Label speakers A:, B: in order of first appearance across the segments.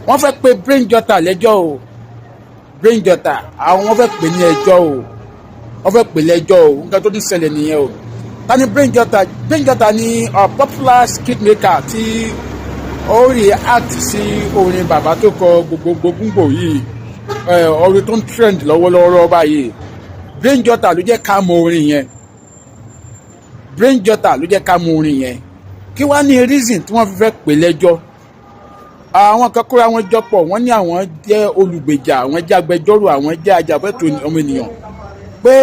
A: wọ́n fẹ́ pe Brain Jotter lẹ́jọ́ o, Brain Jotter àwọn wọ́n fẹ́ pè ní ẹjọ́ o, wọ́n fẹ́ pè lẹ́jọ́ o, nǹkan tó ní ṣẹlẹ̀ nìyẹn o. Ta ni Brain Jotter? Brain Jotter ni popular skit maker tí ó react sí orin bàbá tó kọ gbogbogbò yìí, orin tó ń trend lọ́wọ́lọ́wọ́ báyìí. Brain Jotter ló jẹ́ ká mọ orin yẹn, Brain Jotter ló jẹ́ ká mọ orin yẹn. Kí wá ní reason tí wọ́n fi fẹ́ pè lẹ́jọ́? Àwọn kan kóra wọn jọ pọ̀, wọ́n ní àwọn jẹ́ olùgbèjà, àwọn jẹ́ agbẹjọ́rò, àwọn jẹ́ ajàfẹ́tọ̀ọ́ ọmọ ènìyàn, pé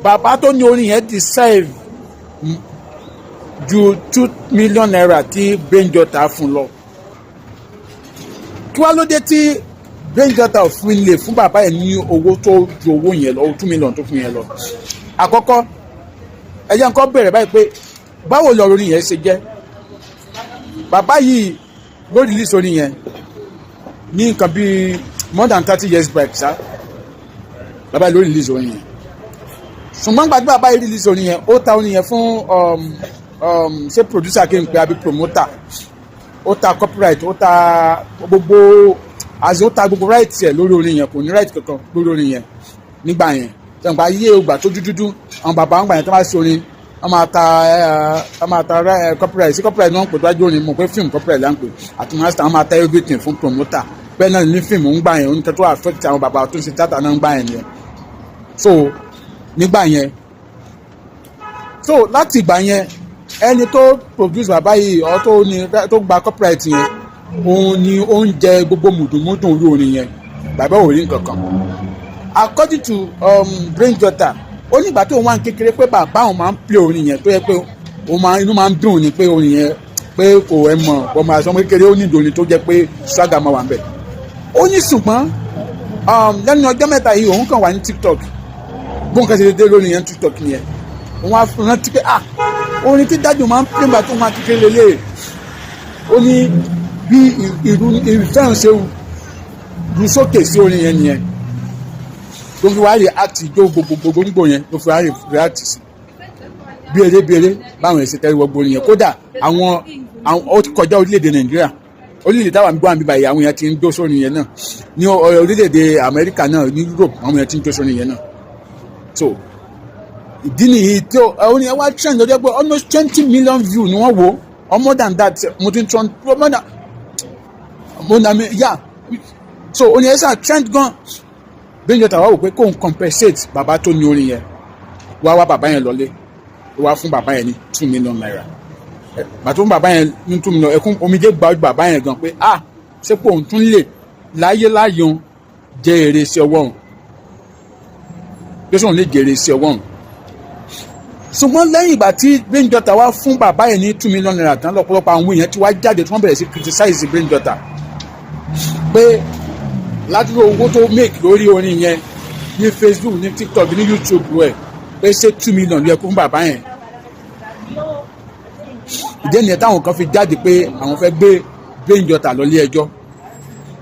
A: bàbá tó ní orin yẹn ti save ju 2 million naira tí Brain Jotter fún lọ. Kí wá ló dé tí Brain Jotter fún lè fún bàbá ẹ̀ ní owó tó ju owó yẹn lọ, 2 million tó fún yẹn lọ? Àkọ́kọ́ ẹ jẹ́ nǹkan bẹ̀rẹ̀ báyìí pé báwo lọ orin yẹn ṣe jẹ́. Bàbá yìí ló release orin yẹn ní nǹkan bíi more than 30 years back ṣá, bàbá yìí ló release orin yẹn. Ṣùgbọ́n gbàgbé bàbá yìí release orin yẹn, ó ta orin yẹn fún ṣé producer kí n pè àbí promoter, ó ta copyright, ó ta gbogbo àti ó ta gbogbo right ẹ̀ lórí orin yẹn, kò ní right kankan lórí orin yẹn nígbà yẹn. Ṣùgbọ́n ayé ògbà tó dúdú àwọn bàbá wọn gbà yẹn tó máa ṣe orin, wọ́n máa ta copyright, sí copyright náà ń pè tó wájú orin, mọ̀ pé fíìmù copyright là ń pè, àti master wọ́n máa ta everything fún promoter. Bẹ́ẹ̀ náà ní fíìmù ń gbà yẹn, oníkẹ́ tó affect àwọn bàbá tó ń ṣe tíátà náà ń gbà yẹn nìyẹn. So nígbà yẹn, so láti ìgbà yẹn ẹni tó produce bàbá yìí ọ tó gba copyright yẹn, òun ni ó ń jẹ gbogbo mùdùmùdù orí orin yẹn, bàbá ò rí nǹkan kan. According to Brain Jotter, ó ní ìgbà tó wà ní kékeré pé bàbá òun máa ń play orin yẹn, tó yẹ pé inú máa ń dùn ní pé orin yẹn pé kò ẹ mọ̀ ọmọ àṣọ kékeré ó ní ìdòní tó jẹ́ pé ṣága máa wà ń bẹ̀. Ó ní ṣùgbọ́n lẹ́nu ọjọ́ mẹ́ta yìí òun kàn wà ní TikTok, bóun kan ṣe dé lórí yẹn TikTok yẹn, òun á rántí pé orin tí dájú máa ń pè nígbà tó máa kékeré lélẹ̀. Ó ní bí ìfẹ́ràn ṣe rú sókè sí orin yẹn nìyẹn, ló fi wá react ijó gbogbogbò yẹn, ló fi wá react sí bí eré báwọn ẹ̀sìn tẹ́lẹ̀ wọ́gbó orin yẹn. Kódà àwọn ó ti kọjá orílẹ̀-èdè Nàìjíríà, orílẹ̀-èdè táwọn àmì gbọ́ báyìí àwọn yẹn ti ń dó sórin yẹn náà, ní orílẹ̀-èdè Amẹ́ríkà náà, ní Europe àwọn yẹn ti ń dó sórin yẹn náà. So ìdí nìyí tí orin yẹn wá trend lọ́jọ́ pé almost 20 million view ni wọ́n wò, or more than that, more than yeah. So orin yẹn sá trend gan. Brain Jotter wá wò pé kóun compensate bàbá tó ní orin yẹn, wá bàbá yẹn lọlé, wá fún bàbá yẹn ní 2 million naira. Bàtún bàbá yẹn ní 2 million, ẹkún omijé gba bàbá yẹn gan pé ṣé pé òun tún lè láyé òun jẹ èrè sí ọwọ́ òun, pé sóun lè jèrè sí ọwọ́ òun. Ṣùgbọ́n lẹ́yìn ìgbà tí Brain Jotter wá fún bàbá yẹn ní 2 million naira tán, lọ́pọ̀lọpọ̀ àwọn èèyàn ti wá jáde tí wọ́n bẹ̀rẹ̀ sí criticize Brain Jotter pé ládùúgbò owó tó make lórí orin yẹn ní Facebook, ní TikTok, ní YouTube rẹ̀, pé ṣé 2 million yẹ kó fún bàbá yẹn. Ìdí ẹ̀nìyẹn táwọn kan fi jáde pé àwọn fẹ́ gbé Brain Jotter lọ ilé ẹjọ́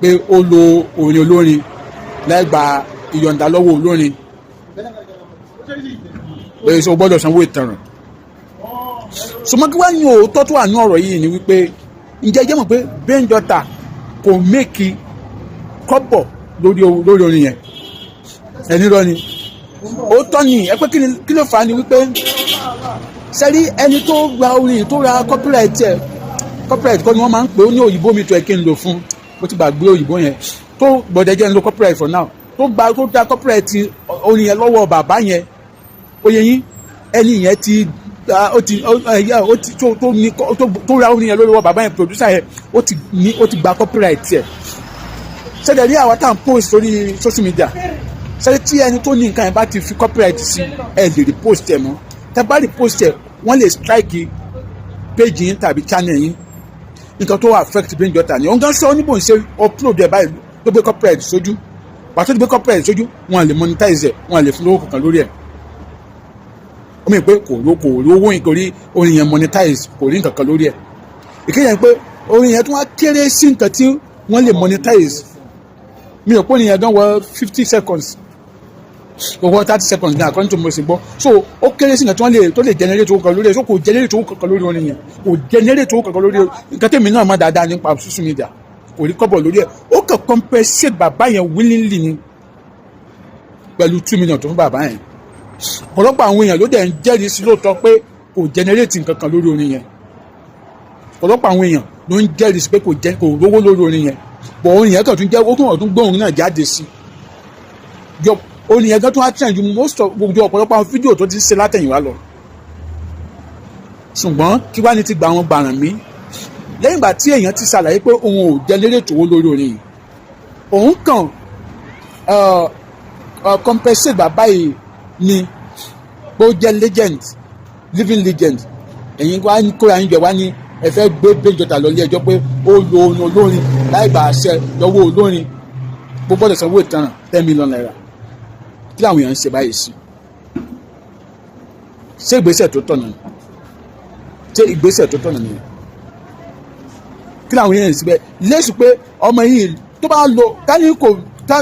A: pé ó lo orin olórin lẹ́gbàá ìyọ̀ǹda lọ́wọ́ olórin, pé ṣé o gbọ́dọ̀ sanwó ìtanràn. Ṣùgbọ́n kí wá ní òótọ́ tó wà ní ọ̀rọ̀ yìí ni wípé ǹjẹ́ jẹ́ mọ̀ pé Brain Jotter kò méèkì kọ́bọ̀ lórí orin yẹn, ẹni rọ ni ó tọ́ ni ẹ pé kí ló fà á ni wípé sẹ́rí ẹni tó gba orin tó ra copyright kọ́ ni wọ́n máa ń pè ó ní òyìnbó mi tó ẹ kí n lò fún, bó ti gbàgbé òyìnbó yẹn, tó gbọ́dọ̀ jẹ́ ń lo copyright for now, tó gba copyright orin yẹn lọ́wọ́ bàbá yẹn, ó yẹ yín ẹni yẹn tó ra orin yẹn lórí bàbá yẹn, producer yẹn ó ti gba copyright yẹn. Ṣẹ́dẹ̀ rí àwọn tá à ń post lórí social media, ṣẹ́dẹ̀ tí ẹni tó ní nǹkan yẹn bá ti fi copyright sí ẹ lè repost ẹ̀ mọ́, tẹ bá repost ẹ̀ wọ́n lè strike page yín tàbí channel yín, nǹkan tó affect Brain Jotter ni. Òun gan sọ oníbò ń ṣe upload ẹ̀ báyìí ló gbé copyright sójú, pàtó ti gbé copyright sójú wọn lè monetize ẹ̀, wọn lè fún lówó kankan lórí ẹ̀. Ó mì pé kò lówó yìí, kò rí orin yẹn monetize, kò rí nǹkan kan lórí ẹ̀. Ìkéyàn pé orin yẹn tó wá kéré sí nǹkan tí wọ́n lè monetize, mi ò pọ́ nìyẹn gan wọ 50 seconds, owó 30 seconds ní according to mo ṣe gbọ́. So ó kéré sí nǹkan tó lè generate owó kan lórí ẹ̀, so kò generate owó kankan lórí orin yẹn, kò generate owó kankan lórí nǹkan tèmi náà mọ̀ dáadáa nípa social media, kò rí kọ́bọ̀ lórí ẹ̀ ó kàn compensate bàbá yẹn willingly ni pẹ̀lú 2 million tó fún bàbá yẹn. Ọ̀pọ̀lọpọ̀ àwọn èèyàn ló dẹ̀ ń jẹ́rìí sí lóòótọ́ pé kò generate nǹkan kan lórí orin yẹn. Ọ̀pọ̀lọpọ̀ àwọn èèyàn ló ń jẹ́rìí sí pé kò rówó lórí orin yẹn. Bọ̀ orin yẹn kàn tún jẹ́ ó tún gbọ́ orin náà jáde sí. Orin yẹn gan tún á trend ju gbogbo ọ̀pọ̀lọpọ̀ àwọn fídíò tó ti ń ṣe látẹ̀yìnwá lọ. Ṣùgbọ́n kí wá ní ti gba àwọn gbàràn mí lẹ́yìn ìgbà tí èèyàn ti ṣàlàyé pé òun ò generate owó lórí orin yìí òun kàn compensate bàbá yìí ni pé ó jẹ́ legend living legend ẹ̀yin wá ní kóra yín jẹ wá ní ẹ fẹ́ gbé Bẹ́ńjọta lọ ilé ẹjọ́ pé ó lo orin olórin láì gbà àṣẹ lọ́wọ́ olórin gbogbo ọ̀dọ̀ sanwó ìtanràn 10 million naira kí làwọn èèyàn ń ṣe báyìí sí ṣé ìgbésẹ̀ tó tọ̀nà nìyẹn kí làwọn èèyàn ń ṣe bẹ́ẹ̀ lẹ́sùn pé ọmọ yìí tó bá lo káyọ̀ kò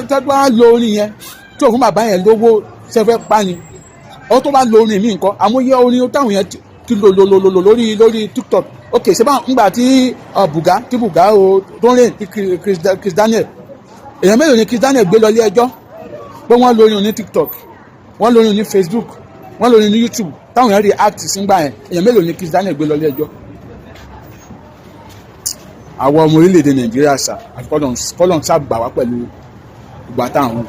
A: tó bá lo orin yẹn tí òun bàbá yẹn lówó ṣẹfẹ́ pa ni ọ tó bá lo orin mi nǹkan àmúyẹ orin táwọn yẹn ti lò lórí TikTok ok ṣe bá ńgbà tí Buga tó ń rìn Chris Daniel èèyàn mélòó ni Chris Daniel gbé lọ ilé ẹjọ́ pé wọ́n lo orin ní TikTok wọ́n lo orin ní Facebook wọ́n lo orin ní YouTube táwọn yẹn react sí ńgbà yẹn èèyàn mélòó ni Chris Daniel gbé lọ ilé ẹjọ́. Àwọn ọmọ orílẹ̀-èdè Nàìjíríà ṣá kọ́lọ̀ ń ṣàgbà wá pẹ̀lú ìgbà táwọn.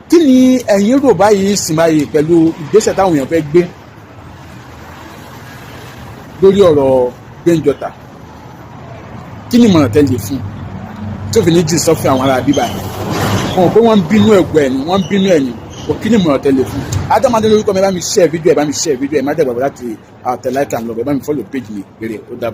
A: Kí ni ẹ̀yin rò báyìí sìn báyìí pẹ̀lú ìgbésẹ̀ táwọn èèyàn fẹ́ gbé lórí ọ̀rọ̀ Bẹ́ńjọta kí ni ìmọ̀ràn tẹ́lẹ̀ fún tí ó fi ní jì sọ́fìn àwọn ará bíbá yẹn wọn pé wọ́n ń bínú ẹ̀gbọ́ ẹ̀ ni wọ́n ń bínú ẹ̀ ni kí ni ìmọ̀ràn tẹ́lẹ̀ fún Adámadé lórúkọ mi ẹ bá mi share fídíò ẹ má dẹ̀ gbàgbọ́ láti tẹ̀ like and love ẹ bá mi follow page mi rere ó dábàá.